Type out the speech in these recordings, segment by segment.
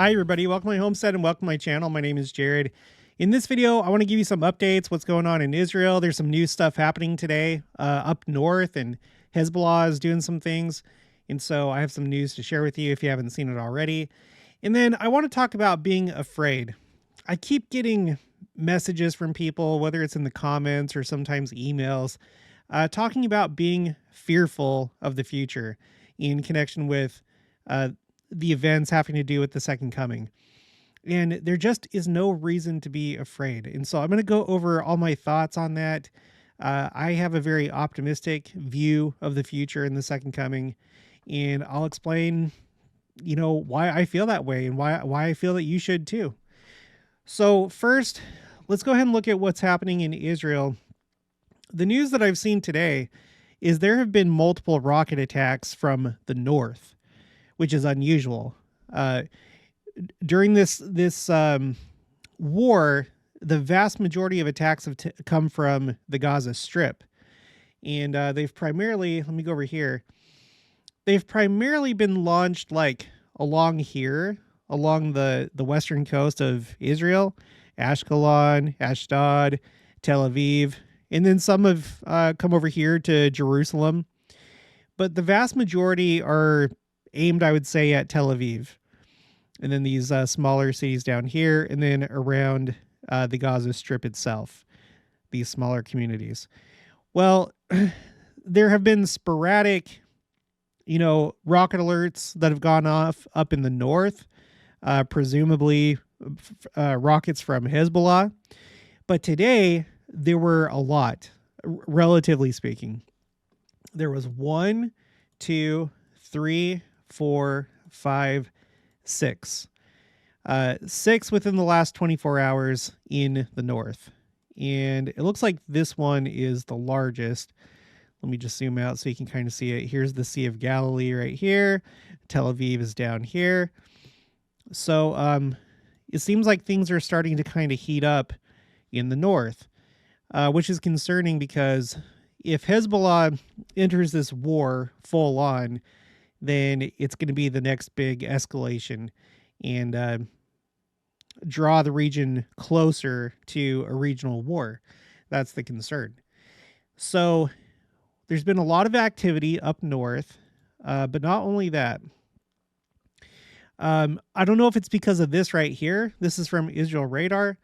Hi everybody, welcome to my homestead and welcome to my channel. My name is Jared. In this video, I want to give you some updates, what's going on in Israel. There's some new stuff happening today up north, and Hezbollah is doing some things. And so I have some news to share with you if you haven't seen it already. And then I want to talk about being afraid. I keep getting messages from people, whether it's in the comments or sometimes emails, talking about being fearful of the future in connection with the events having to do with the second coming. And there just is no reason to be afraid. And so I'm going to go over all my thoughts on that. I have a very optimistic view of the future in the second coming, and I'll explain, why I feel that way and why I feel that you should too. So first, let's go ahead and look at what's happening in Israel. The news that I've seen today is there have been multiple rocket attacks from the north, which is unusual. During this war, the vast majority of attacks have come from the Gaza Strip. And they've primarily, let me go over here. They've primarily been launched like along here, along the western coast of Israel, Ashkelon, Ashdod, Tel Aviv, and then some have come over here to Jerusalem. But the vast majority are aimed, I would say, at Tel Aviv. And then these smaller cities down here, and then around the Gaza Strip itself, these smaller communities. Well, there have been sporadic, rocket alerts that have gone off up in the north, presumably rockets from Hezbollah. But today, there were a lot, relatively speaking. There was 1, 2, 3, 4, 5, 6. 6 within the last 24 hours in the north. And it looks like this one is the largest. Let me just zoom out so you can kind of see it. Here's the Sea of Galilee right here. Tel Aviv is down here. So it seems like things are starting to kind of heat up in the north, which is concerning because if Hezbollah enters this war full on, then it's going to be the next big escalation and draw the region closer to a regional war. That's the concern. So there's been a lot of activity up north, but not only that. I don't know if it's because of this right here. This is from Israel Radar.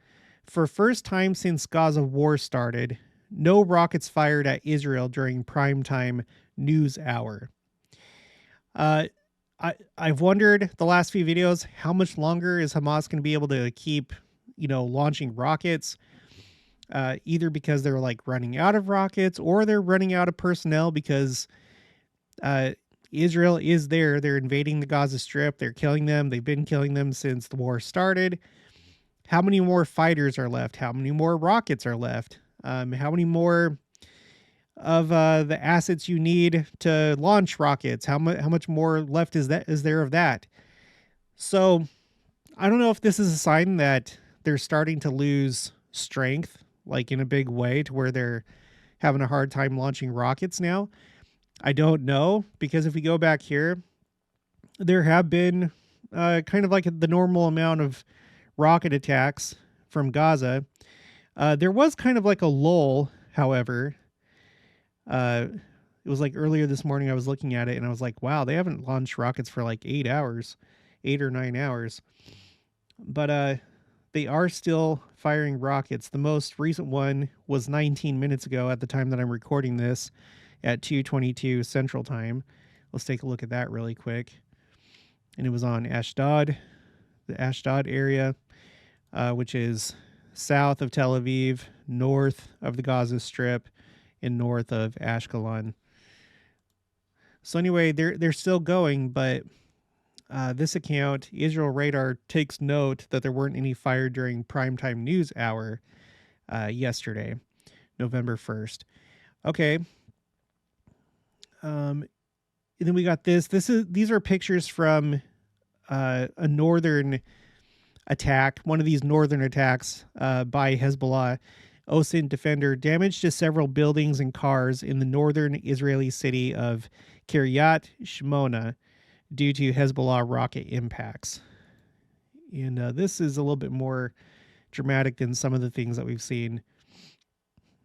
For first time since Gaza war started, no rockets fired at Israel during primetime news hour. I've wondered the last few videos, how much longer is Hamas going to be able to keep, launching rockets, either because they're like running out of rockets or they're running out of personnel because Israel is there. They're invading the Gaza Strip. They're killing them. They've been killing them since the war started. How many more fighters are left? How many more rockets are left? How many more of the assets you need to launch rockets? How much more left is there of that? So I don't know if this is a sign that they're starting to lose strength, like in a big way, to where they're having a hard time launching rockets now. I don't know, because if we go back here, there have been kind of like the normal amount of rocket attacks from Gaza. There was kind of like a lull, however. It was like earlier this morning I was looking at it and I was like, wow, they haven't launched rockets for like 8 or 9 hours. But they are still firing rockets. The most recent one was 19 minutes ago at the time that I'm recording this at 2:22 Central Time. Let's take a look at that really quick. And it was on Ashdod, the Ashdod area, which is south of Tel Aviv, north of the Gaza Strip, and north of Ashkelon. So anyway, they're still going, but this account, Israel Radar, takes note that there weren't any fired during primetime news hour yesterday, November 1st. Okay. And then we got this. These are pictures from a northern attack, one of these northern attacks by Hezbollah. OSINT defender, damage to several buildings and cars in the northern Israeli city of Kiryat Shmona due to Hezbollah rocket impacts. And this is a little bit more dramatic than some of the things that we've seen.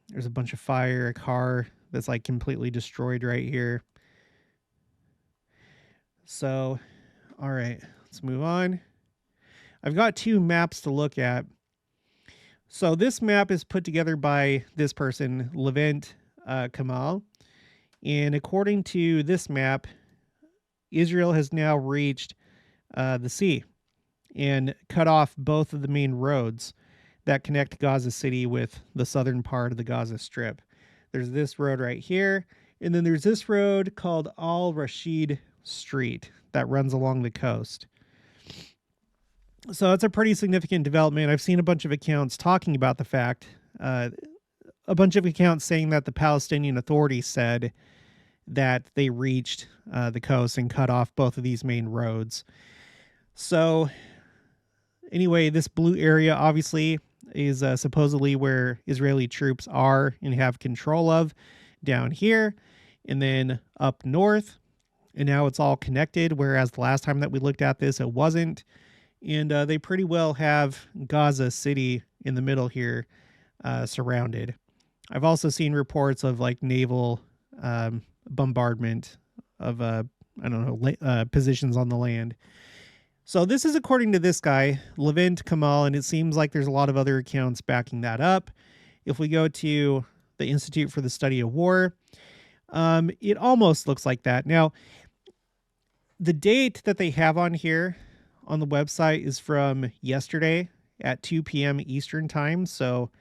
There's a bunch of fire, a car that's like completely destroyed right here. So, all right, let's move on. I've got two maps to look at. So this map is put together by this person, Levent Kamal. And according to this map, Israel has now reached the sea and cut off both of the main roads that connect Gaza City with the southern part of the Gaza Strip. There's this road right here, and then there's this road called Al Rashid Street that runs along the coast. So it's a pretty significant development. I've seen a bunch of accounts talking about the fact, a bunch of accounts saying that the Palestinian Authority said that they reached the coast and cut off both of these main roads. So anyway, this blue area obviously is supposedly where Israeli troops are and have control of down here and then up north. And now it's all connected, whereas the last time that we looked at this, it wasn't. And they pretty well have Gaza City in the middle here surrounded. I've also seen reports of like naval bombardment of, positions on the land. So this is according to this guy, Levent Kamal, and it seems like there's a lot of other accounts backing that up. If we go to the Institute for the Study of War, it almost looks like that. Now, the date that they have on here on the website is from yesterday at 2 p.m. Eastern time. So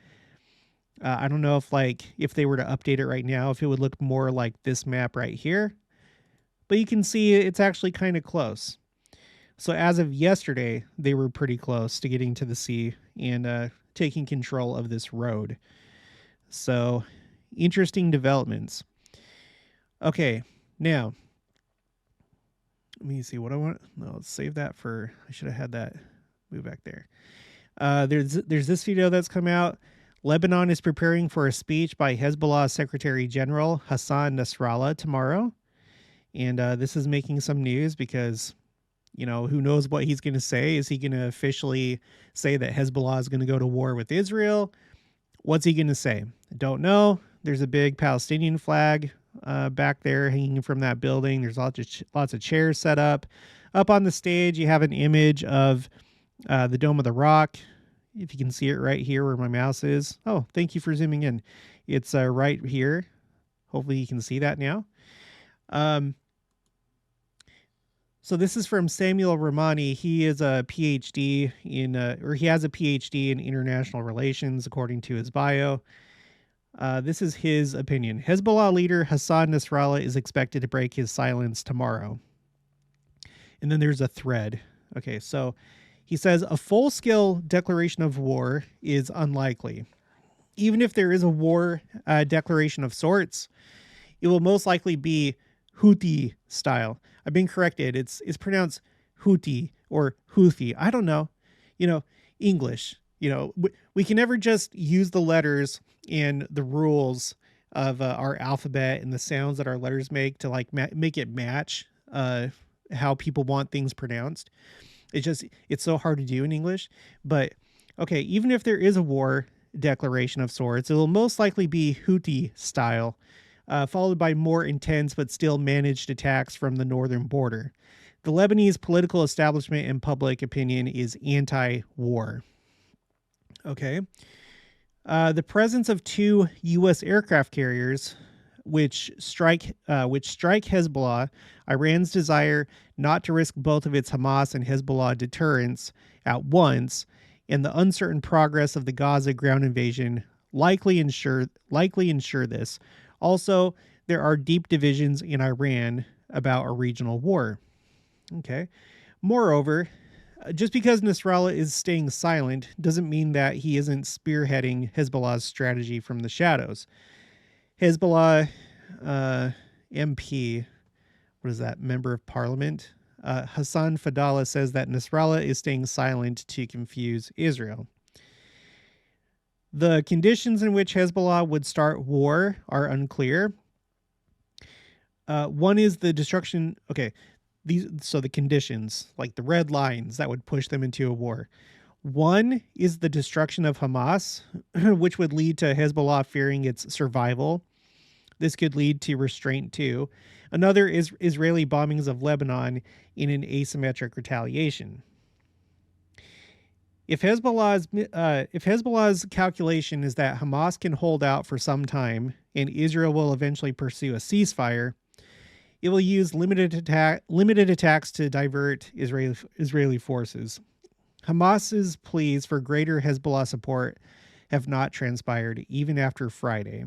I don't know if they were to update it right now, if it would look more like this map right here. But you can see it's actually kind of close. So as of yesterday, they were pretty close to getting to the sea and taking control of this road. So interesting developments. Okay, now let me see what I want. No, let's save that for. I should have had that move back there. There's this video that's come out. Lebanon is preparing for a speech by Hezbollah Secretary General Hassan Nasrallah tomorrow, and this is making some news because, you know, who knows what he's going to say? Is he going to officially say that Hezbollah is going to go to war with Israel? What's he going to say? I don't know. There's a big Palestinian flag back there hanging from that building. There's lots of chairs set up. Up on the stage, you have an image of the Dome of the Rock. If you can see it right here where my mouse is. Oh, thank you for zooming in. It's right here. Hopefully you can see that now. So this is from Samuel Ramani. He is a PhD he has a PhD in international relations, according to his bio. This is his opinion. Hezbollah leader Hassan Nasrallah is expected to break his silence tomorrow. And then there's a thread. Okay, so he says a full-scale declaration of war is unlikely. Even if there is a war declaration of sorts, it will most likely be Houthi style. I've been corrected. It's pronounced Houthi or Houthi. I don't know. You know, English. You know, we can never just use the letters and the rules of our alphabet and the sounds that our letters make to like make it match how people want things pronounced. It's so hard to do in English. But okay, even if there is a war declaration of sorts, it will most likely be Houthi style, followed by more intense but still managed attacks from the northern border. The Lebanese political establishment and public opinion is anti-war. Okay. The presence of two U.S. aircraft carriers, which strike Hezbollah, Iran's desire not to risk both of its Hamas and Hezbollah deterrents at once, and the uncertain progress of the Gaza ground invasion likely ensure this. Also, there are deep divisions in Iran about a regional war. Okay. Moreover, just because Nasrallah is staying silent doesn't mean that he isn't spearheading Hezbollah's strategy from the shadows. Hezbollah MP, what is that, member of parliament, Hassan Fadallah says that Nasrallah is staying silent to confuse Israel. The conditions in which Hezbollah would start war are unclear. One is the destruction. Okay, the conditions, like the red lines that would push them into a war. One is the destruction of Hamas, which would lead to Hezbollah fearing its survival. This could lead to restraint too. Another is Israeli bombings of Lebanon in an asymmetric retaliation. If Hezbollah's calculation is that Hamas can hold out for some time and Israel will eventually pursue a ceasefire, it will use limited attacks to divert Israeli forces. Hamas's pleas for greater Hezbollah support have not transpired even after Friday.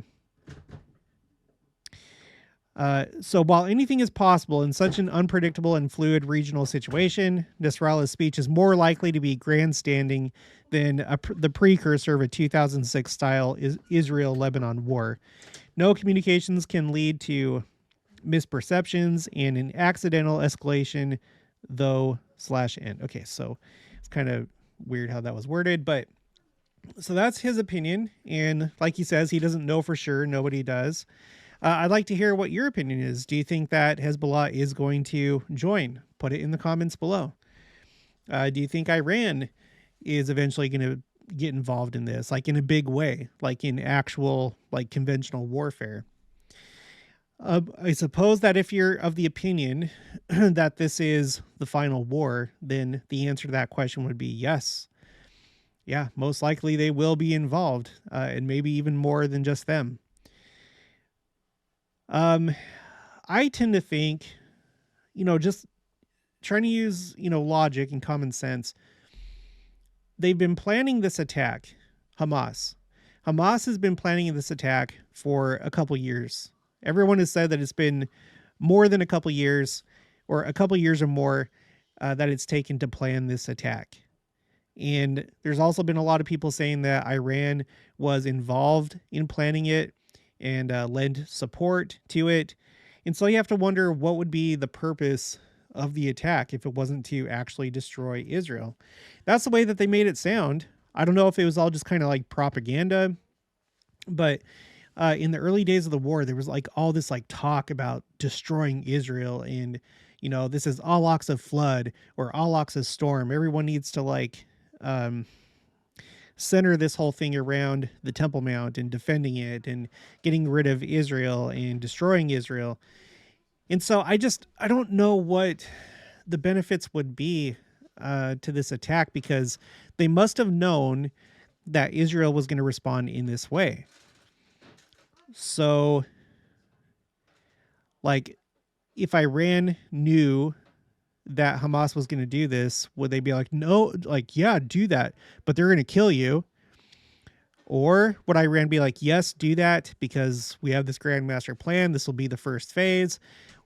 So while anything is possible in such an unpredictable and fluid regional situation, Nasrallah's speech is more likely to be grandstanding than the precursor of a 2006-style Israel-Lebanon war. No communications can lead to misperceptions and an accidental escalation, though/end. Okay, so it's kind of weird how that was worded, but so that's his opinion. And like he says, he doesn't know for sure. Nobody does. I'd like to hear what your opinion is. Do you think that Hezbollah is going to join? Put it in the comments below. Do you think Iran is eventually going to get involved in this, like in a big way, like in actual, like conventional warfare? I suppose that if you're of the opinion that this is the final war, then the answer to that question would be yes. Yeah, most likely they will be involved, and maybe even more than just them. I tend to think, just trying to use, logic and common sense. They've been planning this attack, Hamas. Hamas has been planning this attack for a couple years. Everyone has said that it's been more than a couple years, or a couple years or more, that it's taken to plan this attack. And there's also been a lot of people saying that Iran was involved in planning it and lend support to it. And so you have to wonder what would be the purpose of the attack if it wasn't to actually destroy Israel. That's the way that they made it sound. I don't know if it was all just kind of like propaganda, but in the early days of the war, there was like all this like talk about destroying Israel and, this is Al-Aqsa flood or Al-Aqsa storm. Everyone needs to like center this whole thing around the Temple Mount and defending it and getting rid of Israel and destroying Israel. And so I don't know what the benefits would be to this attack, because they must have known that Israel was going to respond in this way. So, like, if Iran knew that Hamas was going to do this, would they be like, no, like, yeah, do that, but they're going to kill you? Or would Iran be like, yes, do that because we have this grand master plan. This will be the first phase.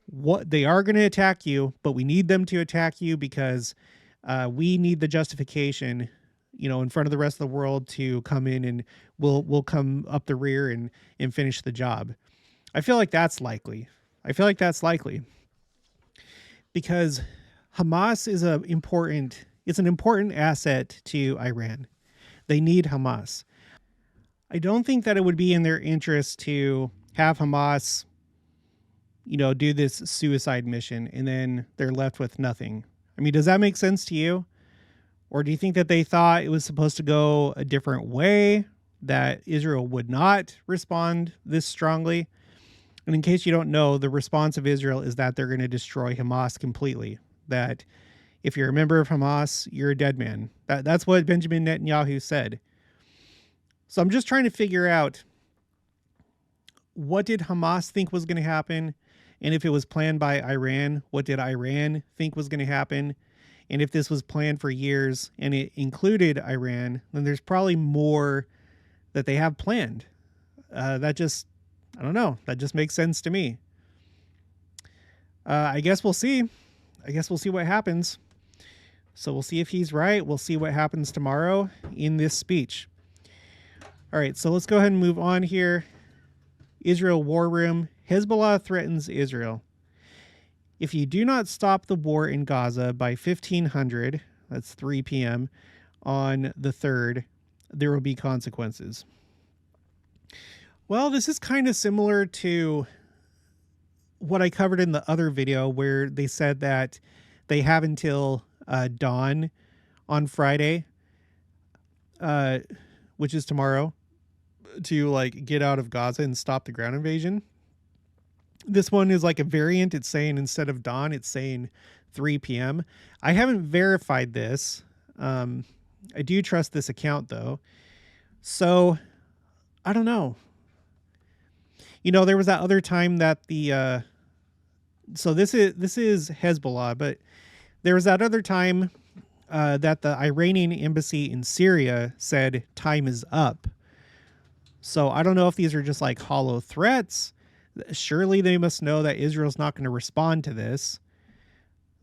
What they are going to attack you, but we need them to attack you because we need the justification, in front of the rest of the world to come in, and we'll come up the rear and finish the job. I feel like that's likely. Because Hamas is an important asset to Iran. They need Hamas. I don't think that it would be in their interest to have Hamas, do this suicide mission and then they're left with nothing. I mean, does that make sense to you? Or do you think that they thought it was supposed to go a different way, that Israel would not respond this strongly? And in case you don't know, the response of Israel is that they're going to destroy Hamas completely. That if you're a member of Hamas, you're a dead man. That's what Benjamin Netanyahu said. So I'm just trying to figure out, what did Hamas think was going to happen? And if it was planned by Iran, what did Iran think was going to happen? And if this was planned for years and it included Iran, then there's probably more that they have planned. I don't know. That just makes sense to me. I guess we'll see. What happens. So we'll see if he's right. We'll see what happens tomorrow in this speech. All right, so let's go ahead and move on here. Israel War Room. Hezbollah threatens Israel. If you do not stop the war in Gaza by 1500, that's 3 p.m., on the 3rd, there will be consequences. Well, this is kind of similar to what I covered in the other video where they said that they have until dawn on Friday, which is tomorrow, to like get out of Gaza and stop the ground invasion. This one is like a variant. It's saying instead of dawn, it's saying 3 p.m. I haven't verified this. I do trust this account though. So I don't know. There was that other time that the so this is Hezbollah, but there was that other time that the Iranian embassy in Syria said time is up. So I don't know if these are just like hollow threats. Surely they must know that Israel's not going to respond to this.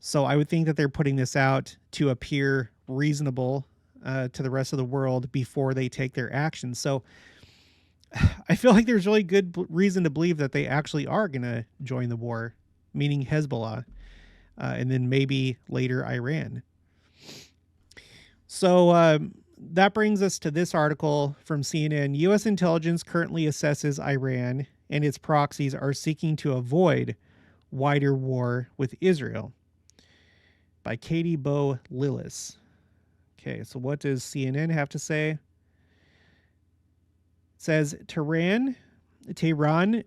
So I would think that they're putting this out to appear reasonable to the rest of the world before they take their action. So I feel like there's really good reason to believe that they actually are going to join the war, meaning Hezbollah, and then maybe later Iran. So that brings us to this article from CNN. U.S. intelligence currently assesses Iran and its proxies are seeking to avoid wider war with Israel, by Katie Bo Lillis. Okay, so what does CNN have to say? It says Tehran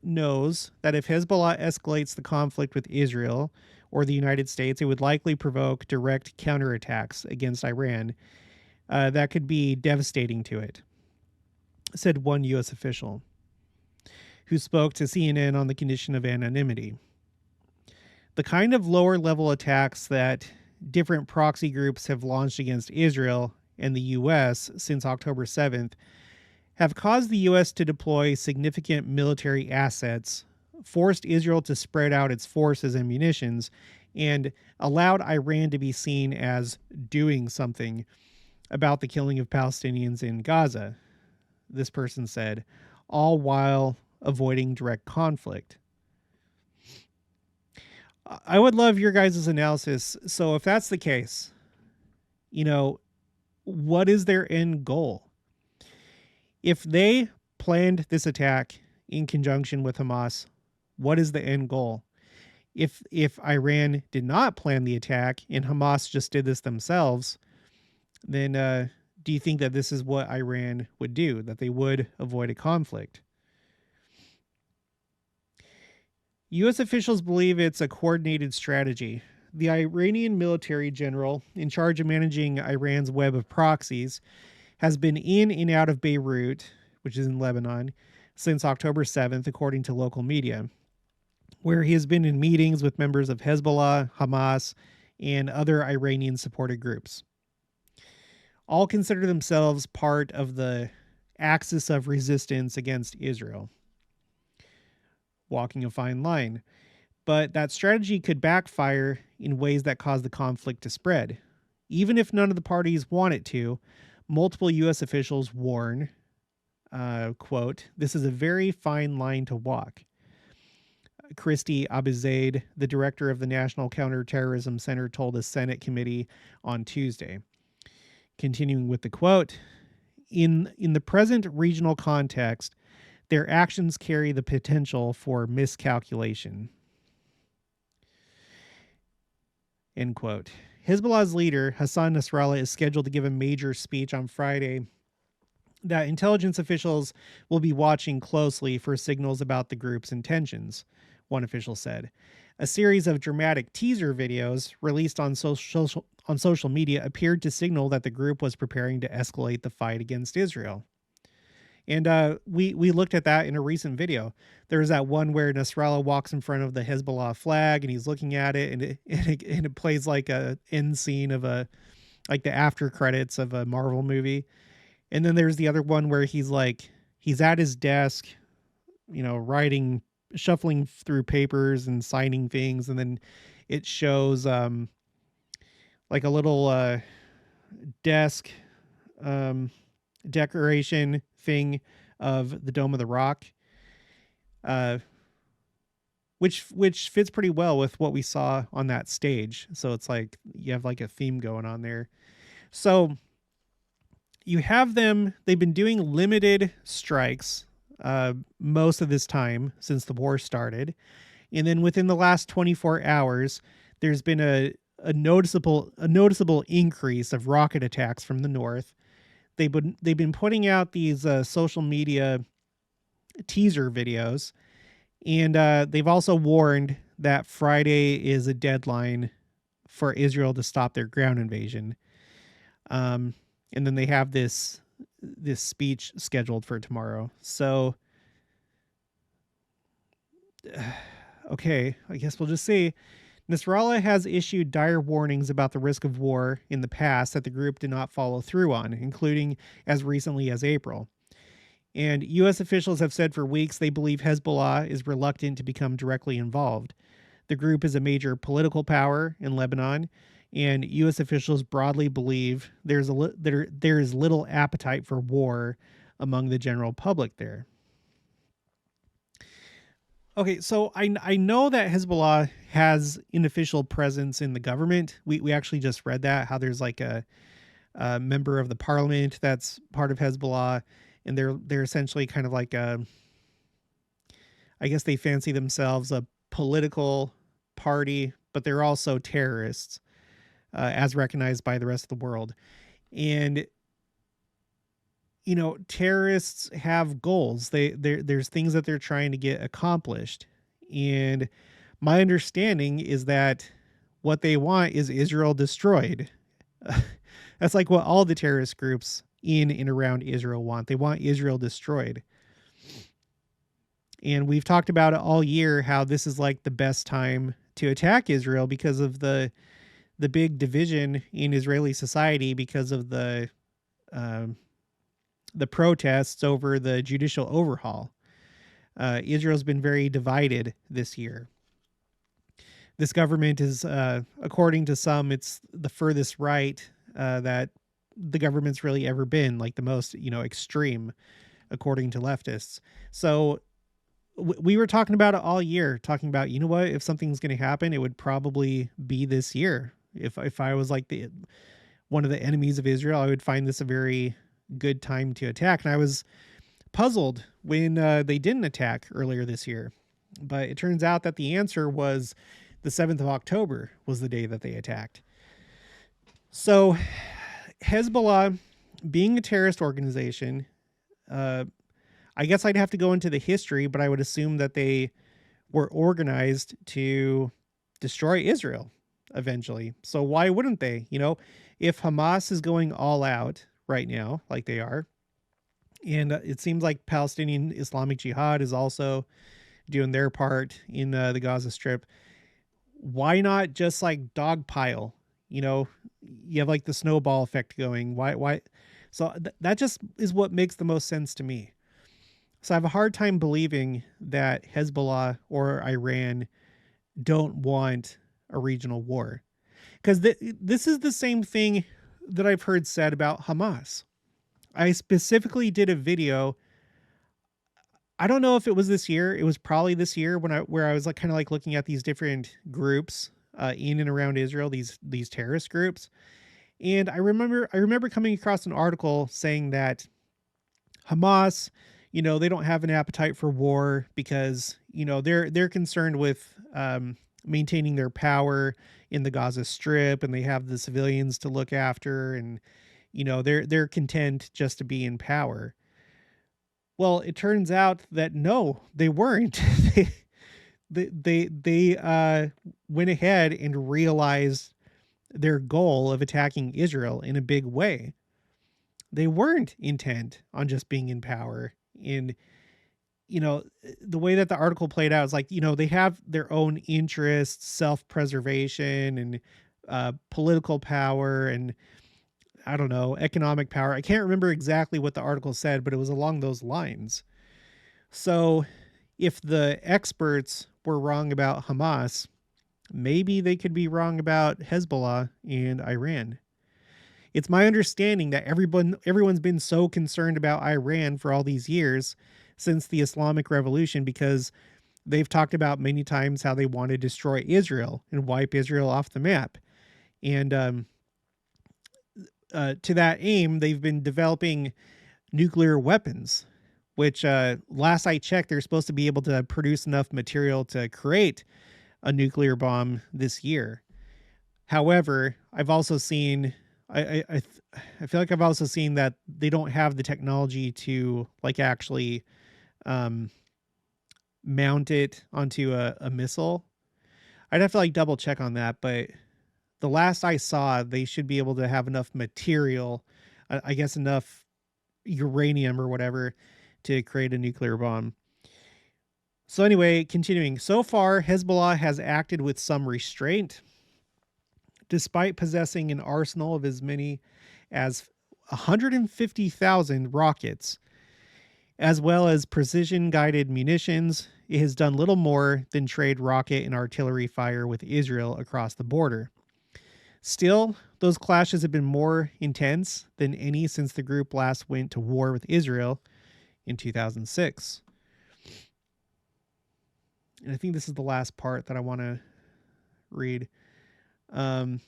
knows that if Hezbollah escalates the conflict with Israel or the United States, it would likely provoke direct counterattacks against Iran that could be devastating to it, said one U.S. official who spoke to CNN on the condition of anonymity. The kind of lower-level attacks that different proxy groups have launched against Israel and the U.S. since October 7th have caused the U.S. to deploy significant military assets, forced Israel to spread out its forces and munitions, and allowed Iran to be seen as doing something about the killing of Palestinians in Gaza, this person said, all while avoiding direct conflict. I would love your guys' analysis. So if that's the case, what is their end goal? If they planned this attack in conjunction with Hamas, what is the end goal? If Iran did not plan the attack and Hamas just did this themselves, then do you think that this is what Iran would do, that they would avoid a conflict? U.S. officials believe it's a coordinated strategy. The Iranian military general in charge of managing Iran's web of proxies has been in and out of Beirut, which is in Lebanon, since October 7th, according to local media, where he has been in meetings with members of Hezbollah, Hamas, and other Iranian-supported groups. All consider themselves part of the axis of resistance against Israel. Walking a fine line. But that strategy could backfire in ways that cause the conflict to spread. Even if none of the parties want it to, multiple U.S. officials warn, quote, "This is a very fine line to walk." Christy Abizaid, the director of the National Counterterrorism Center, told a Senate committee on Tuesday. Continuing with the quote, in the present regional context, their actions carry the potential for miscalculation. End quote. Hezbollah's leader, Hassan Nasrallah, is scheduled to give a major speech on Friday that intelligence officials will be watching closely for signals about the group's intentions, one official said. A series of dramatic teaser videos released on social media appeared to signal that the group was preparing to escalate the fight against Israel. And we looked at that in a recent video. There's that one where Nasrallah walks in front of the Hezbollah flag and he's looking at it, and it plays like a end scene of like the after credits of a Marvel movie. And then there's the other one where he's at his desk, writing, shuffling through papers and signing things, and then it shows like a little desk decoration thing of the Dome of the Rock, which fits pretty well with what we saw on that stage. So it's like you have like a theme going on there. So you have them, they've been doing limited strikes most of this time since the war started. And then within the last 24 hours, there's been a noticeable increase of rocket attacks from the north. They've been putting out these social media teaser videos, and they've also warned that Friday is a deadline for Israel to stop their ground invasion. And then they have this speech scheduled for tomorrow. So, okay, I guess we'll just see. Nasrallah has issued dire warnings about the risk of war in the past that the group did not follow through on, including as recently as April. And U.S. officials have said for weeks they believe Hezbollah is reluctant to become directly involved. The group is a major political power in Lebanon, and U.S. officials broadly believe there is little appetite for war among the general public there. Okay, so I know that Hezbollah has an official presence in the government. We actually just read that, how there's like a member of the parliament that's part of Hezbollah, and they're essentially kind of like I guess they fancy themselves a political party, but they're also terrorists, as recognized by the rest of the world. And terrorists have goals. There's things that they're trying to get accomplished. And my understanding is that what they want is Israel destroyed. That's like what all the terrorist groups in and around Israel want. They want Israel destroyed. And we've talked about it all year, how this is like the best time to attack Israel because of the big division in Israeli society, because of the protests over the judicial overhaul. Israel's been very divided this year. This government is, according to some, it's the furthest right that the government's really ever been, like the most, extreme, according to leftists. So we were talking about it all year, talking about, what, if something's going to happen, it would probably be this year. If I was like one of the enemies of Israel, I would find this a very good time to attack. And I was puzzled when they didn't attack earlier this year, but it turns out that the answer was the 7th of October was the day that they attacked. So Hezbollah, being a terrorist organization, I guess I'd have to go into the history, but I would assume that they were organized to destroy Israel eventually. So why wouldn't they? If Hamas is going all out right now, like they are, and it seems like Palestinian Islamic Jihad is also doing their part in the Gaza Strip, why not just like dogpile? You have like the snowball effect going. Why? So that just is what makes the most sense to me. So I have a hard time believing that Hezbollah or Iran don't want a regional war, because this is the same thing that I've heard said about Hamas. I specifically did a video. I don't know if it was this year. It was probably this year where I was like kind of like looking at these different groups in and around Israel, these terrorist groups. And I remember coming across an article saying that Hamas, they don't have an appetite for war because, they're concerned with maintaining their power in the Gaza Strip, and they have the civilians to look after, and they're content just to be in power. Well, it turns out that no, they weren't. they went ahead and realized their goal of attacking Israel in a big way. They weren't intent on just being in power. And the way that the article played out is like, they have their own interests, self-preservation, and political power, and I don't know, economic power. I can't remember exactly what the article said, but it was along those lines. So if the experts were wrong about Hamas, maybe they could be wrong about Hezbollah and Iran. It's my understanding that everyone's been so concerned about Iran for all these years since the Islamic Revolution, because they've talked about many times how they want to destroy Israel and wipe Israel off the map. And to that aim, they've been developing nuclear weapons, which last I checked, they're supposed to be able to produce enough material to create a nuclear bomb this year. However, I've also seen, I feel like I've also seen that they don't have the technology to like actually um, mount it onto a missile. I'd have to like double check on that, but the last I saw, they should be able to have enough material, I guess enough uranium or whatever, to create a nuclear bomb. So anyway, continuing. So far, Hezbollah has acted with some restraint, despite possessing an arsenal of as many as 150,000 rockets, as well as precision-guided munitions. It has done little more than trade rocket and artillery fire with Israel across the border. Still, those clashes have been more intense than any since the group last went to war with Israel in 2006. And I think this is the last part that I want to read. Iran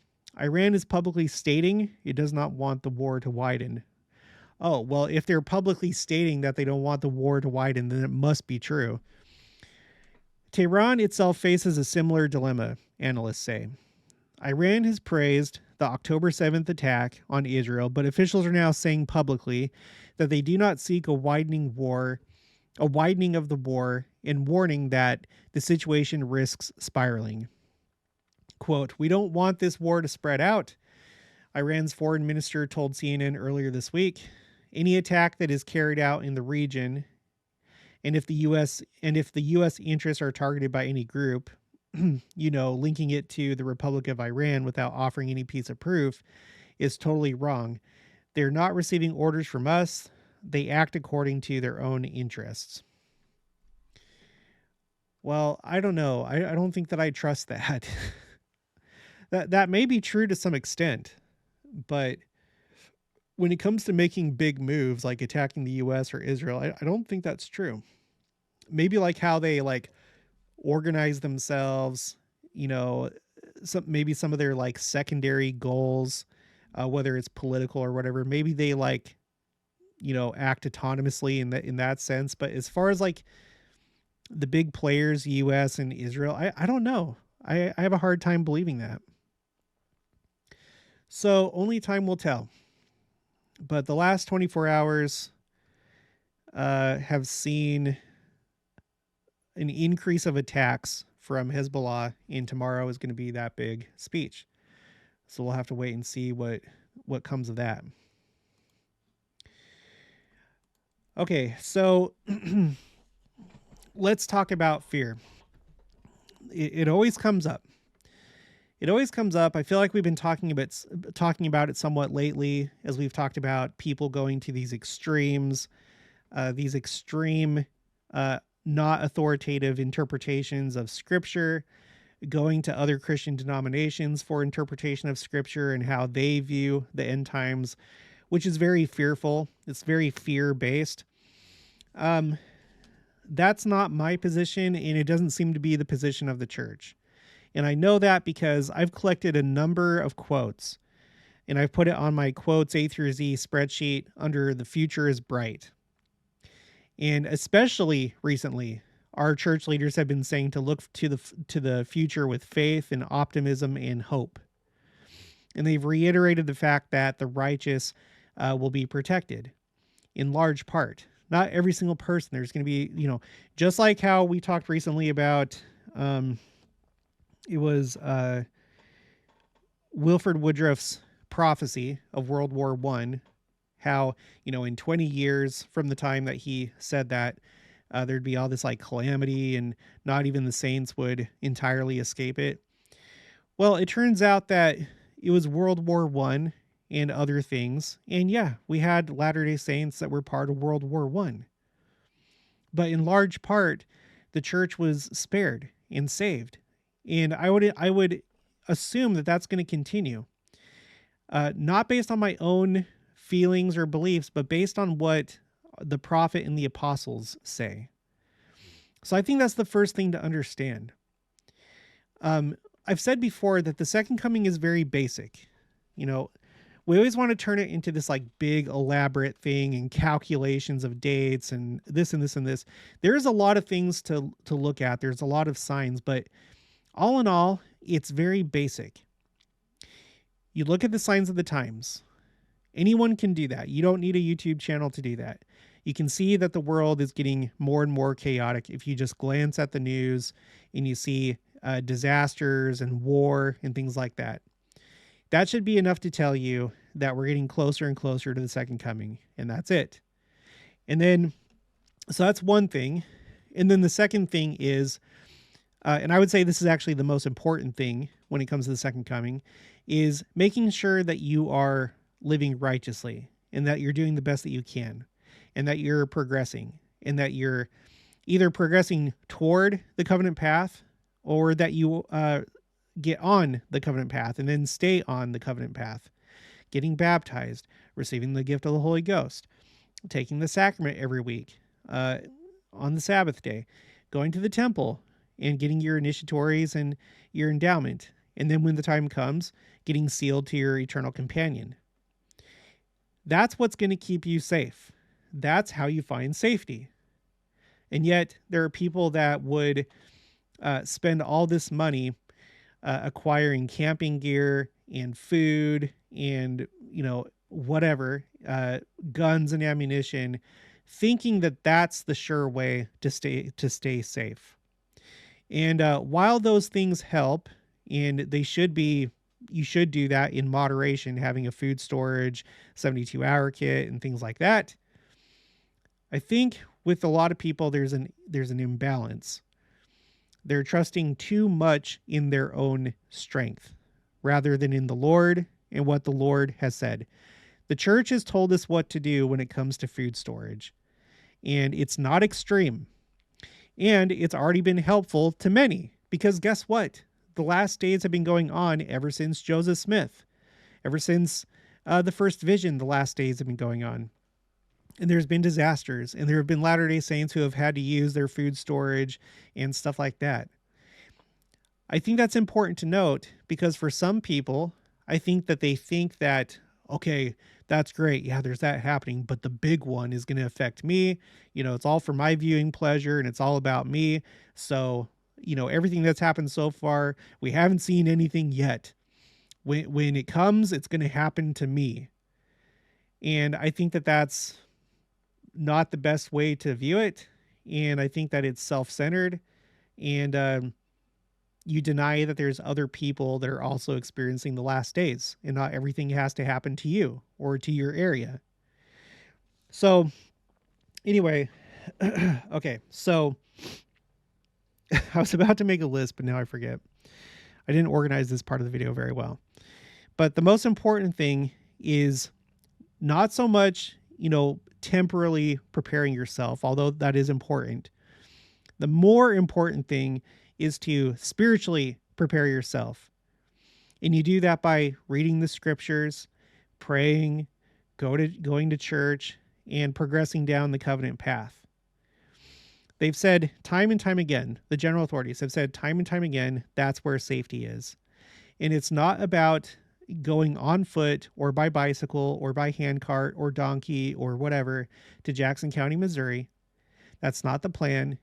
is publicly stating it does not want the war to widen. Oh, well, if they're publicly stating that they don't want the war to widen, then it must be true. Tehran itself faces a similar dilemma, analysts say. Iran has praised the October 7th attack on Israel, but officials are now saying publicly that they do not seek a widening of the war, and warning that the situation risks spiraling. Quote, "We don't want this war to spread out," Iran's foreign minister told CNN earlier this week. Any attack that is carried out in the region, and if the US interests are targeted by any group, linking it to the Republic of Iran without offering any piece of proof, is totally wrong. They're not receiving orders from us. They act according to their own interests. Well, I don't know. I don't think that I trust that. That may be true to some extent, but when it comes to making big moves like attacking the US or Israel, I don't think that's true. Maybe like how they like organize themselves, maybe some of their like secondary goals, whether it's political or whatever, maybe they like, act autonomously in that sense. But as far as like the big players, US and Israel, I don't know. I have a hard time believing that. So only time will tell. But the last 24 hours have seen an increase of attacks from Hezbollah, and tomorrow is going to be that big speech. So we'll have to wait and see what comes of that. Okay, so let's talk about fear. It always comes up. It always comes up. I feel like we've been talking about it somewhat lately, as we've talked about people going to these extremes, these extreme, not authoritative interpretations of Scripture, going to other Christian denominations for interpretation of Scripture and how they view the end times, which is very fearful. It's very fear-based. That's not my position, and it doesn't seem to be the position of the church. And I know that because I've collected a number of quotes, and I've put it on my quotes A through Z spreadsheet under "The Future is Bright." And especially recently, our church leaders have been saying to look to the future with faith and optimism and hope. And they've reiterated the fact that the righteous will be protected in large part. Not every single person. There's going to be, just like how we talked recently about, it was Wilford Woodruff's prophecy of World War I, how, in 20 years from the time that he said that, there'd be all this like calamity and not even the saints would entirely escape it. Well, it turns out that it was World War I and other things. And yeah, we had Latter-day Saints that were part of World War I. But in large part, the church was spared and saved. And I would assume that that's going to continue. Not based on my own feelings or beliefs, but based on what the prophet and the apostles say. So I think that's the first thing to understand. I've said before that the second coming is very basic. we always want to turn it into this like big elaborate thing and calculations of dates and this and this and this. There's a lot of things to look at. There's a lot of signs, but all in all, it's very basic. You look at the signs of the times. Anyone can do that. You don't need a YouTube channel to do that. You can see that the world is getting more and more chaotic if you just glance at the news and you see disasters and war and things like that. That should be enough to tell you that we're getting closer and closer to the second coming, and that's it. And then, so that's one thing. And then the second thing is, and I would say this is actually the most important thing when it comes to the second coming, is making sure that you are living righteously and that you're doing the best that you can and that you're progressing and that you're either progressing toward the covenant path or that you get on the covenant path and then stay on the covenant path, getting baptized, receiving the gift of the Holy Ghost, taking the sacrament every week, on the Sabbath day, going to the temple and getting your initiatories and your endowment. And then when the time comes, getting sealed to your eternal companion. That's what's going to keep you safe. That's how you find safety. And yet there are people that would spend all this money acquiring camping gear and food and, whatever, guns and ammunition, thinking that that's the sure way to stay safe. And while those things help, and you should do that in moderation, having a food storage, 72-hour kit, and things like that. I think with a lot of people, there's an imbalance. They're trusting too much in their own strength rather than in the Lord and what the Lord has said. The church has told us what to do when it comes to food storage, and it's not extreme. And it's already been helpful to many because guess what? The last days have been going on ever since Joseph Smith. Ever since the first vision, the last days have been going on. And there's been disasters, and there have been Latter-day Saints who have had to use their food storage and stuff like that. I think that's important to note because for some people, I think that they think that, okay, that's great. Yeah, there's that happening, but the big one is going to affect me. It's all for my viewing pleasure and it's all about me. So, everything that's happened so far, we haven't seen anything yet. When it comes, it's going to happen to me. And I think that that's not the best way to view it. And I think that it's self-centered and you deny that there's other people that are also experiencing the last days and not everything has to happen to you or to your area. So anyway, okay. So I was about to make a list, but now I forget. I didn't organize this part of the video very well, but the most important thing is not so much, temporarily preparing yourself, although that is important. The more important thing is to spiritually prepare yourself. And you do that by reading the scriptures, praying, going to church, and progressing down the covenant path. They've said time and time again, the general authorities have said time and time again, that's where safety is. And it's not about going on foot or by bicycle or by handcart or donkey or whatever to Jackson County, Missouri. That's not the plan.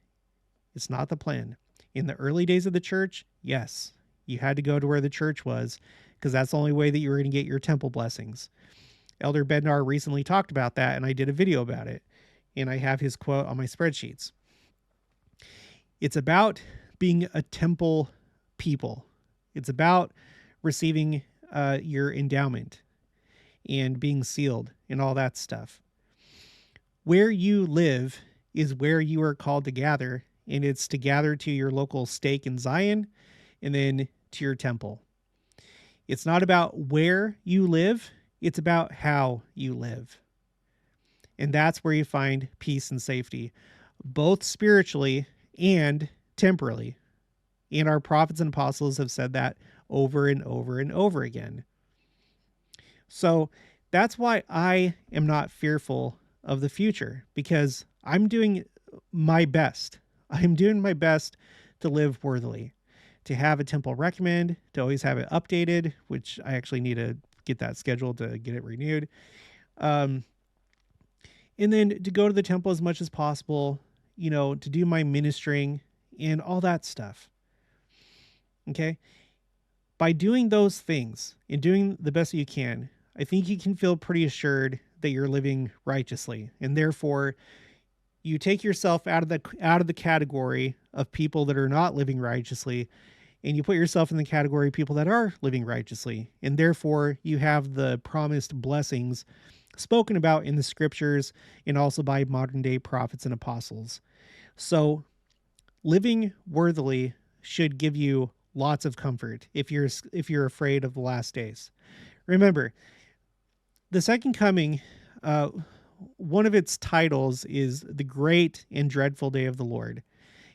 It's not the plan. In the early days of the church, yes, you had to go to where the church was because that's the only way that you were going to get your temple blessings. Elder Bednar recently talked about that, and I did a video about it, and I have his quote on my spreadsheets. It's about being a temple people. It's about receiving your endowment and being sealed and all that stuff. Where you live is where you are called to gather, and it's to gather to your local stake in Zion and then to your temple. It's not about where you live, it's about how you live. And that's where you find peace and safety, both spiritually and temporally. And our prophets and apostles have said that over and over and over again. So that's why I am not fearful of the future, because I'm doing my best. I'm doing my best to live worthily, to have a temple recommend, to always have it updated, which I actually need to get that scheduled to get it renewed. Um, and then to go to the temple as much as possible, to do my ministering and all that stuff. Okay. By doing those things and doing the best that you can, I think you can feel pretty assured that you're living righteously. And therefore, you take yourself out of the category of people that are not living righteously, and you put yourself in the category of people that are living righteously. And therefore, you have the promised blessings spoken about in the scriptures and also by modern day prophets and apostles. So living worthily should give you lots of comfort if you're afraid of the last days. Remember, the second coming, one of its titles is the great and dreadful day of the Lord.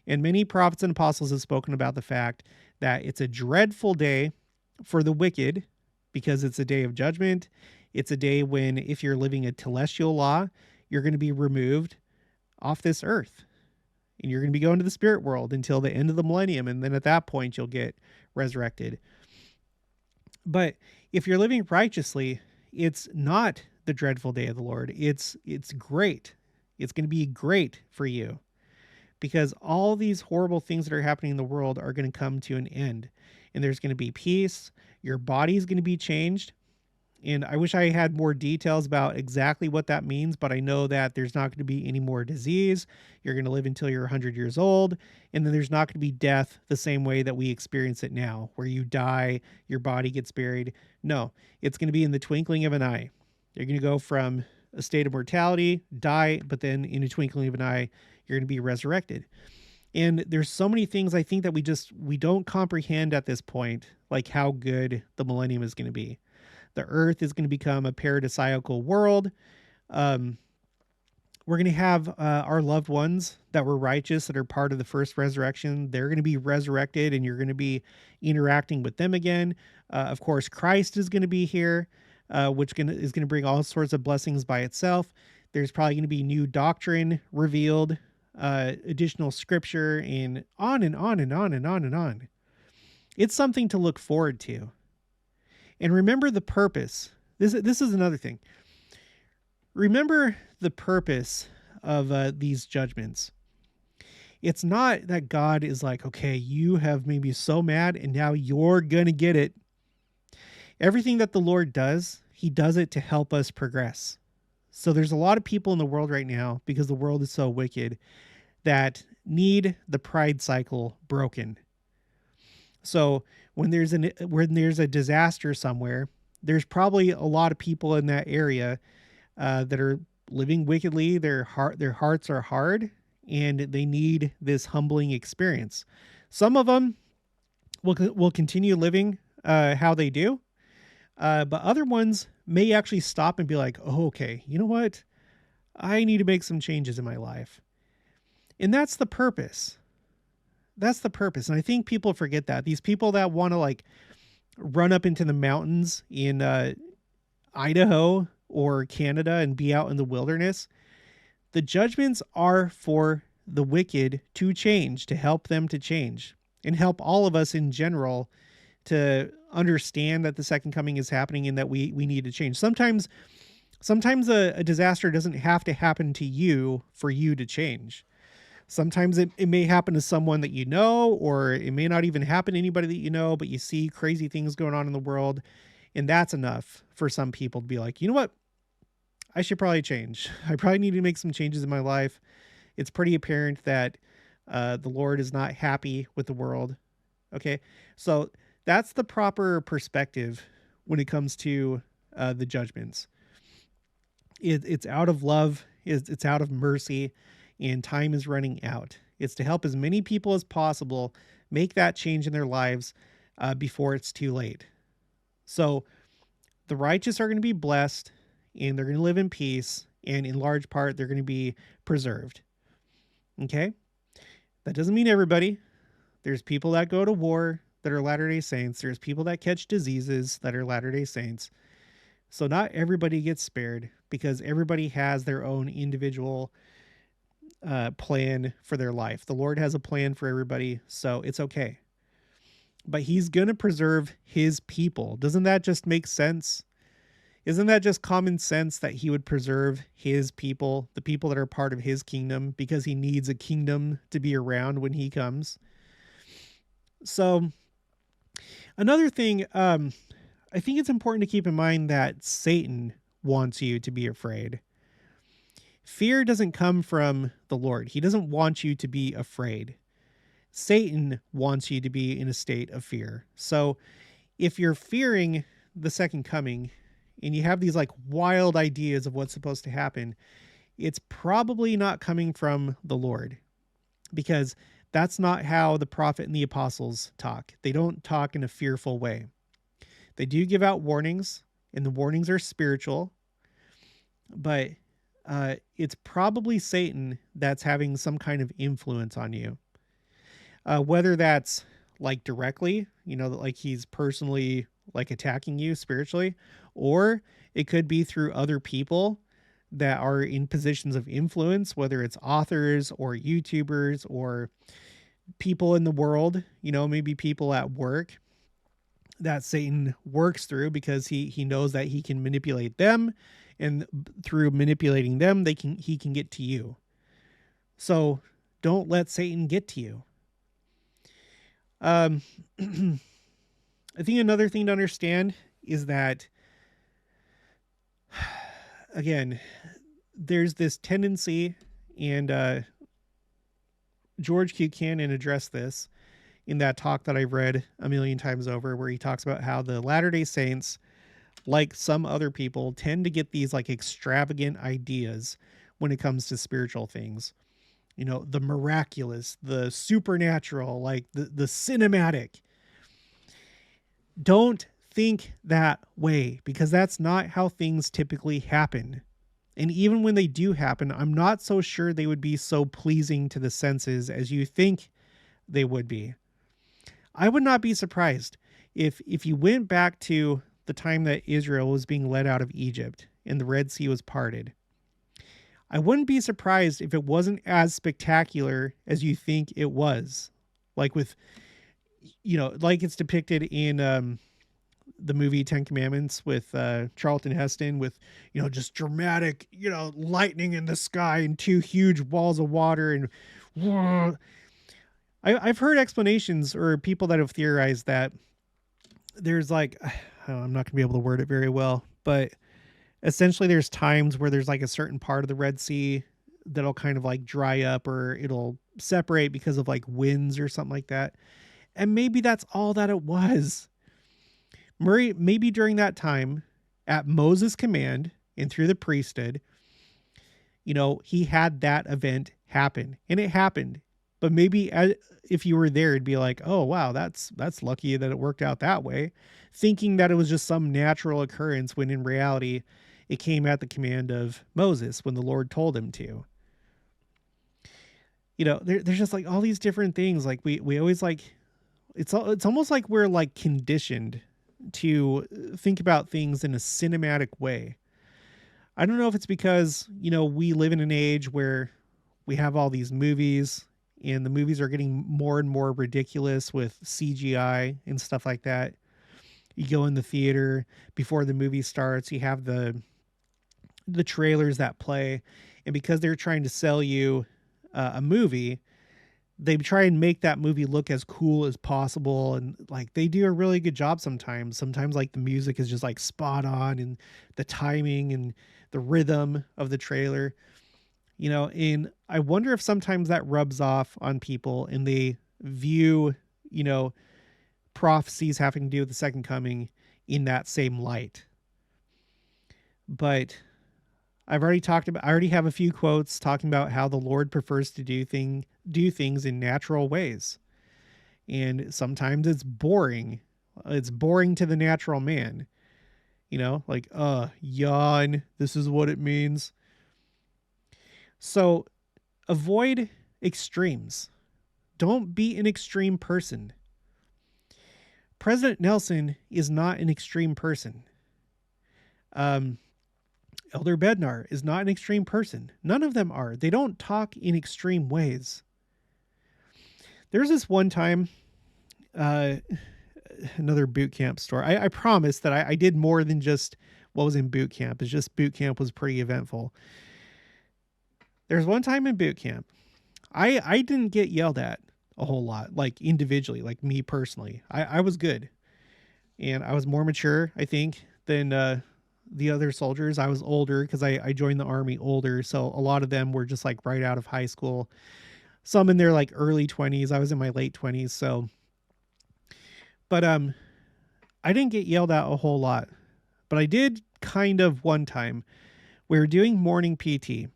And many prophets and apostles have spoken about the fact that it's a dreadful day for the wicked because it's a day of judgment. It's a day when, if you're living a telestial law, you're going to be removed off this earth. And you're going to be going to the spirit world until the end of the millennium. And then at that point, you'll get resurrected. But if you're living righteously, it's not the dreadful day of the Lord. It's great. It's going to be great for you because all these horrible things that are happening in the world are going to come to an end. And there's going to be peace. Your body is going to be changed. And I wish I had more details about exactly what that means, but I know that there's not going to be any more disease. You're going to live until you're 100 years old. And then there's not going to be death the same way that we experience it now, where you die, your body gets buried. No, it's going to be in the twinkling of an eye. You're going to go from a state of mortality, die, but then in a twinkling of an eye, you're going to be resurrected. And there's so many things I think that we don't comprehend at this point, like how good the millennium is going to be. The earth is going to become a paradisiacal world. We're going to have our loved ones that were righteous, that are part of the first resurrection. They're going to be resurrected, and you're going to be interacting with them again. Of course, Christ is going to be here, which is going to bring all sorts of blessings by itself. There's probably going to be new doctrine revealed, additional scripture, and on and on and on and on and on. It's something to look forward to. And remember the purpose. This is another thing. Remember the purpose of these judgments. It's not that God is like, okay, you have made me so mad and now you're going to get it. Everything that the Lord does, he does it to help us progress. So there's a lot of people in the world right now, because the world is so wicked, that need the pride cycle broken. So when there's a disaster somewhere, there's probably a lot of people in that area that are living wickedly. Their hearts are hard, and they need this humbling experience. Some of them will continue living how they do, but other ones may actually stop and be like, oh, okay, you know what? I need to make some changes in my life. And that's the purpose. That's the purpose. And I think people forget that. These people that want to like run up into the mountains in Idaho or Canada and be out in the wilderness, the judgments are for the wicked to change, to help them to change, and help all of us in general to understand that the second coming is happening and that we need to change. Sometimes a disaster doesn't have to happen to you for you to change. Sometimes it may happen to someone that you know, or it may not even happen to anybody that you know, but you see crazy things going on in the world. And that's enough for some people to be like, you know what? I should probably change. I probably need to make some changes in my life. It's pretty apparent that the Lord is not happy with the world. Okay. So that's the proper perspective when it comes to the judgments. It's out of love. It's out of mercy. And time is running out. It's to help as many people as possible make that change in their lives before it's too late. So the righteous are going to be blessed, and they're going to live in peace, and in large part, they're going to be preserved. Okay? That doesn't mean everybody. There's people that go to war that are Latter-day Saints. There's people that catch diseases that are Latter-day Saints. So not everybody gets spared, because everybody has their own individual plan for their life. The Lord has a plan for everybody, so it's okay. But he's going to preserve his people. Doesn't that just make sense? Isn't that just common sense that he would preserve his people, the people that are part of his kingdom, because he needs a kingdom to be around when he comes? So another thing, I think it's important to keep in mind that Satan wants you to be afraid. Fear doesn't come from the Lord. He doesn't want you to be afraid. Satan wants you to be in a state of fear. So if you're fearing the second coming and you have these like wild ideas of what's supposed to happen, it's probably not coming from the Lord, because that's not how the prophet and the apostles talk. They don't talk in a fearful way. They do give out warnings, and the warnings are spiritual, but it's probably Satan that's having some kind of influence on you. Whether that's like directly, like he's personally like attacking you spiritually, or it could be through other people that are in positions of influence, whether it's authors or YouTubers or people in the world, maybe people at work that Satan works through, because he knows that he can manipulate them, and through manipulating them, he can get to you. So don't let Satan get to you. I think another thing to understand is that, again, there's this tendency, and George Buchanan addressed this in that talk that I've read a million times over, where he talks about how the Latter-day Saints, like some other people, tend to get these like extravagant ideas when it comes to spiritual things. The miraculous, the supernatural, like the cinematic. Don't think that way, because that's not how things typically happen. And even when they do happen, I'm not so sure they would be so pleasing to the senses as you think they would be. I would not be surprised if you went back to the time that Israel was being led out of Egypt and the Red Sea was parted. I wouldn't be surprised if it wasn't as spectacular as you think it was. Like with, like it's depicted in the movie 10 Commandments with Charlton Heston, with, just dramatic, lightning in the sky and two huge walls of water. And I've heard explanations, or people that have theorized that there's like, I'm not going to be able to word it very well, but essentially there's times where there's like a certain part of the Red Sea that'll kind of like dry up, or it'll separate because of like winds or something like that. And maybe that's all that it was. Maybe during that time, at Moses' command and through the priesthood, he had that event happen, and it happened. But maybe if you were there, it'd be like, oh, wow, that's lucky that it worked out that way, thinking that it was just some natural occurrence, when in reality, it came at the command of Moses when the Lord told him to. There's just like all these different things. Like we always like, it's almost like we're like conditioned to think about things in a cinematic way. I don't know if it's because, we live in an age where we have all these movies, and the movies are getting more and more ridiculous with CGI and stuff like that. You go in the theater before the movie starts, you have the trailers that play, and because they're trying to sell you a movie, they try and make that movie look as cool as possible. And like, they do a really good job sometimes like the music is just like spot on, and the timing and the rhythm of the trailer, and I wonder if sometimes that rubs off on people, and they view, prophecies having to do with the second coming in that same light. But I already have a few quotes talking about how the Lord prefers to do things in natural ways. And sometimes it's boring. It's boring to the natural man. Like, yawn. This is what it means. So avoid extremes. Don't be an extreme person. President Nelson is not an extreme person. Elder Bednar is not an extreme person. None of them are. They don't talk in extreme ways. There's this one time, another boot camp story. I promise that I did more than just what was in boot camp. It's just boot camp was pretty eventful. There's one time in boot camp, I didn't get yelled at a whole lot, like individually, like me personally. I was good. And I was more mature, I think, than the other soldiers. I was older because I joined the Army older. So a lot of them were just like right out of high school. Some in their like early 20s. I was in my late 20s. So, but I didn't get yelled at a whole lot. But I did kind of one time. We were doing morning PT.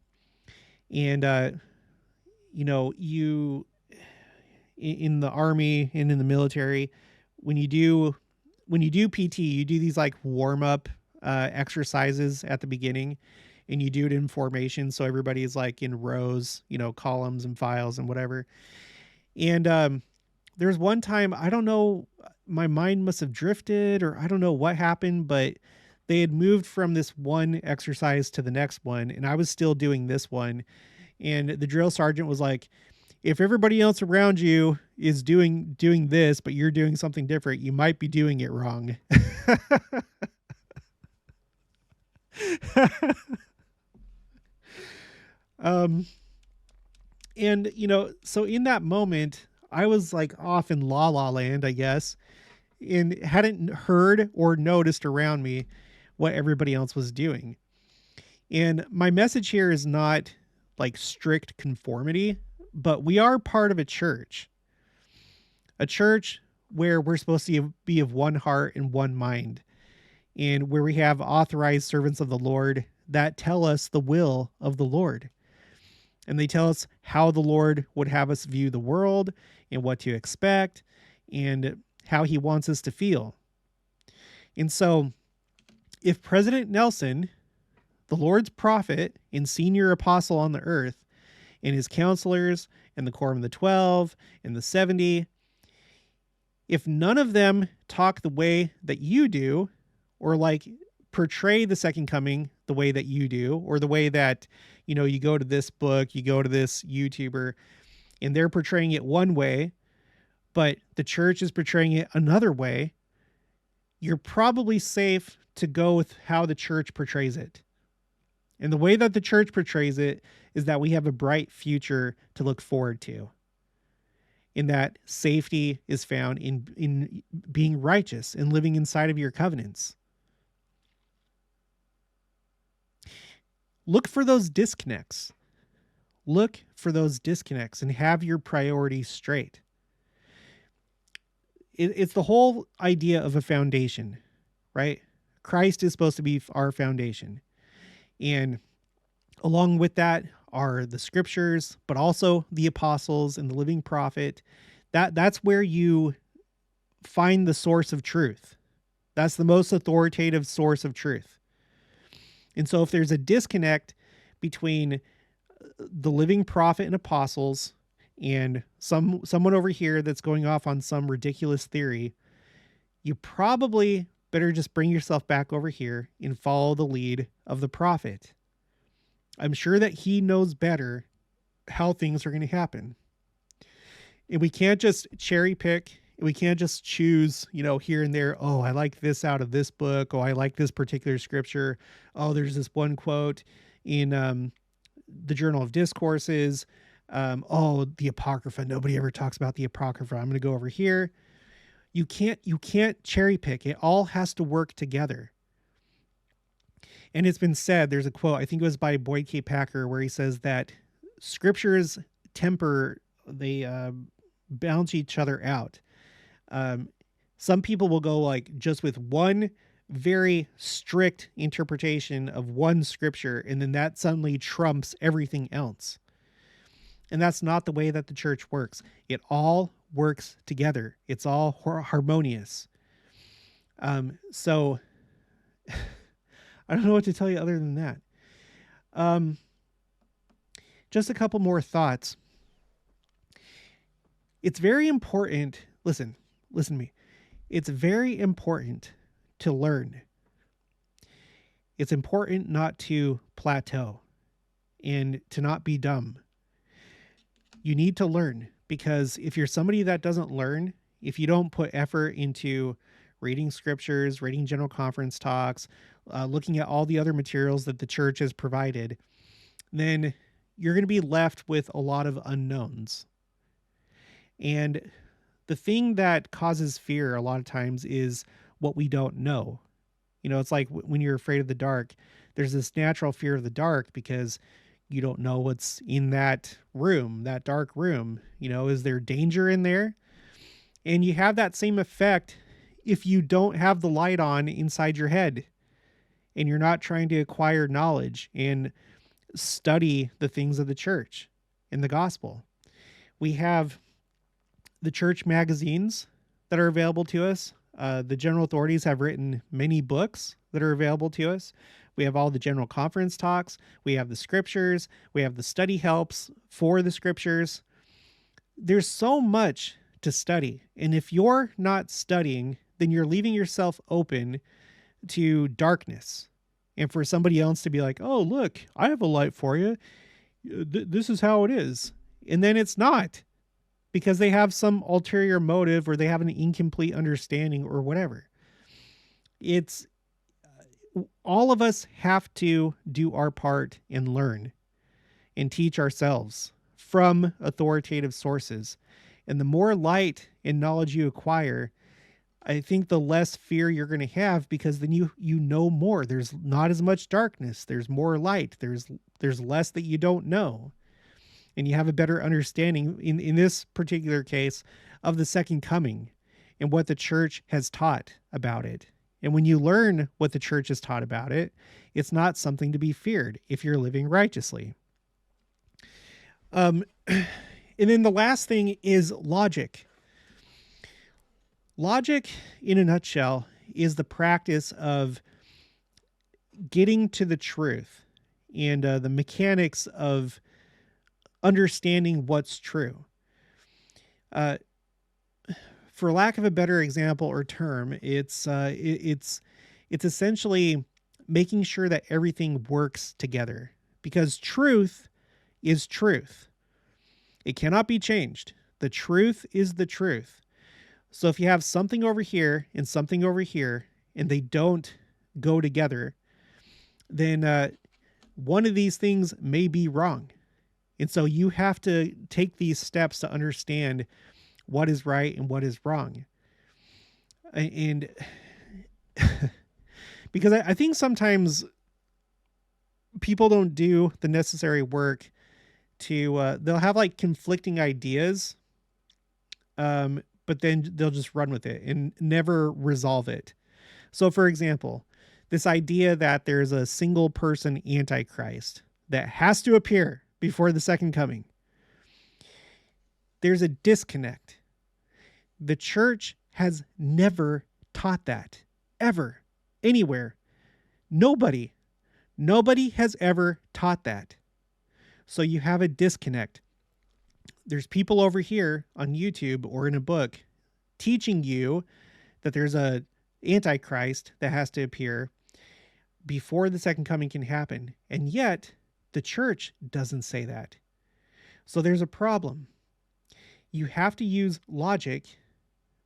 And, you in the Army and in the military, when you do PT, you do these like warm up exercises at the beginning, and you do it in formation. So everybody is like in rows, columns and files and whatever. And there's one time, I don't know, my mind must have drifted or I don't know what happened, but they had moved from this one exercise to the next one. And I was still doing this one. And the drill sergeant was like, if everybody else around you is doing this, but you're doing something different, you might be doing it wrong. And so in that moment, I was like off in la la land, I guess, and hadn't heard or noticed around me what everybody else was doing. And my message here is not like strict conformity, but we are part of a church where we're supposed to be of one heart and one mind, and where we have authorized servants of the Lord that tell us the will of the Lord. And they tell us how the Lord would have us view the world and what to expect and how he wants us to feel. And so if President Nelson, the Lord's prophet and senior apostle on the earth, and his counselors and the Quorum of the 12 and the 70, if none of them talk the way that you do, or like portray the second coming the way that you do, or the way that, you go to this book, you go to this YouTuber, and they're portraying it one way, but the church is portraying it another way, you're probably safe to go with how the church portrays it. And the way that the church portrays it is that we have a bright future to look forward to. In that safety is found in being righteous and living inside of your covenants. Look for those disconnects. Look for those disconnects and have your priorities straight. It's the whole idea of a foundation, right? Christ is supposed to be our foundation. And along with that are the scriptures, but also the apostles and the living prophet. That's where you find the source of truth. That's the most authoritative source of truth. And so if there's a disconnect between the living prophet and apostles and someone over here that's going off on some ridiculous theory, you probably better just bring yourself back over here and follow the lead of the prophet. I'm sure that he knows better how things are going to happen. And we can't just cherry pick. We can't just choose, here and there. Oh, I like this out of this book. Oh, I like this particular scripture. Oh, there's this one quote in the Journal of Discourses. The Apocrypha. Nobody ever talks about the Apocrypha. I'm going to go over here. You can't cherry pick. It all has to work together. And it's been said, there's a quote, I think it was by Boyd K. Packer, where he says that scriptures they balance each other out. Some people will go like just with one very strict interpretation of one scripture, and then that suddenly trumps everything else. And that's not the way that the church works. It all works together. It's all harmonious. So I don't know what to tell you other than that. Just a couple more thoughts. It's very important. Listen to me. It's very important to learn. It's important not to plateau and to not be dumb. You need to learn, because if you're somebody that doesn't learn, if you don't put effort into reading scriptures, reading general conference talks, looking at all the other materials that the church has provided, then you're going to be left with a lot of unknowns. And the thing that causes fear a lot of times is what we don't know. It's like when you're afraid of the dark, there's this natural fear of the dark because you don't know what's in that room, that dark room. Is there danger in there? And you have that same effect if you don't have the light on inside your head and you're not trying to acquire knowledge and study the things of the church and the gospel. We have the church magazines that are available to us. The general authorities have written many books that are available to us. We have all the general conference talks. We have the scriptures. We have the study helps for the scriptures. There's so much to study. And if you're not studying, then you're leaving yourself open to darkness. And for somebody else to be like, oh, look, I have a light for you. This is how it is. And then it's not, because they have some ulterior motive or they have an incomplete understanding or whatever. It's all of us have to do our part and learn and teach ourselves from authoritative sources. And the more light and knowledge you acquire, I think the less fear you're going to have, because then you know more. There's not as much darkness. There's more light. There's less that you don't know. And you have a better understanding in this particular case of the second coming and what the church has taught about it. And when you learn what the church has taught about it, it's not something to be feared if you're living righteously. And then the last thing is logic. Logic, in a nutshell, is the practice of getting to the truth and the mechanics of understanding what's true. For lack of a better example or term, it's essentially making sure that everything works together, because truth is truth. It cannot be changed. The truth is the truth. So if you have something over here and something over here, and they don't go together, then one of these things may be wrong. And so you have to take these steps to understand what is right and what is wrong. And because I think sometimes people don't do the necessary work to, they'll have like conflicting ideas, but then they'll just run with it and never resolve it. So for example, this idea that there's a single person antichrist that has to appear before the second coming. There's a disconnect. The church has never taught that, ever, anywhere. Nobody has ever taught that. So you have a disconnect. There's people over here on YouTube or in a book teaching you that there's a antichrist that has to appear before the second coming can happen. And yet the church doesn't say that. So there's a problem. You have to use logic,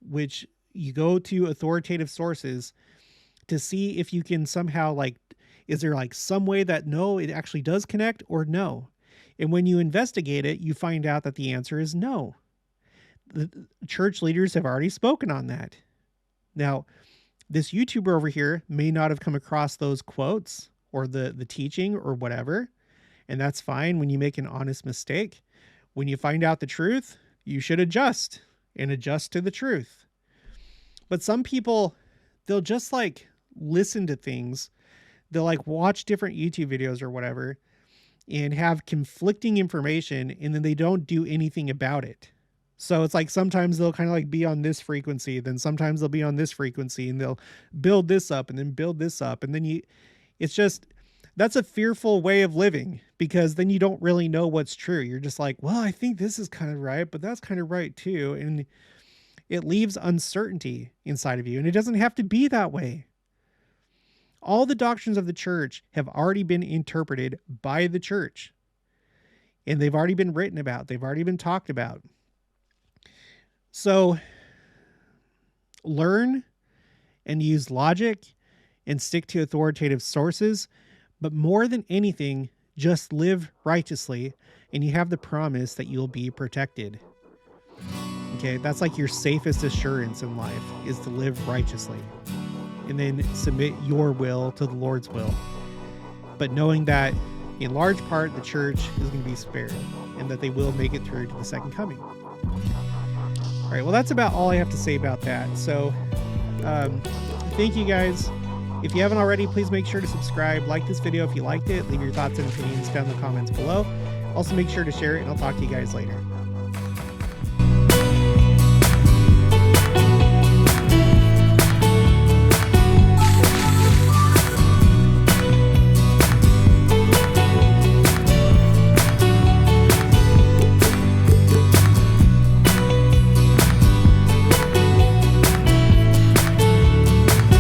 which you go to authoritative sources to see if you can somehow, like, is there like some way that no, it actually does connect, or no? And when you investigate it, you find out that the answer is no. The church leaders have already spoken on that. Now, this YouTuber over here may not have come across those quotes or the teaching or whatever, and that's fine when you make an honest mistake. When you find out the truth, you should adjust and adjust to the truth. But some people, they'll just like listen to things. They'll like watch different YouTube videos or whatever and have conflicting information, and then they don't do anything about it. So it's like sometimes they'll kind of like be on this frequency, then sometimes they'll be on this frequency, and they'll build this up and then build this up. And then it's just, that's a fearful way of living, because then you don't really know what's true. You're just like, well, I think this is kind of right, but that's kind of right too. And it leaves uncertainty inside of you. And it doesn't have to be that way. All the doctrines of the church have already been interpreted by the church, and they've already been written about. They've already been talked about. So learn and use logic and stick to authoritative sources. But more than anything, just live righteously, and you have the promise that you'll be protected. Okay, that's like your safest assurance in life, is to live righteously and then submit your will to the Lord's will. But knowing that in large part the church is going to be spared and that they will make it through to the second coming. All right, well, that's about all I have to say about that. So thank you guys. If you haven't already, please make sure to subscribe, like this video if you liked it, leave your thoughts and opinions down in the comments below. Also make sure to share it, and I'll talk to you guys later.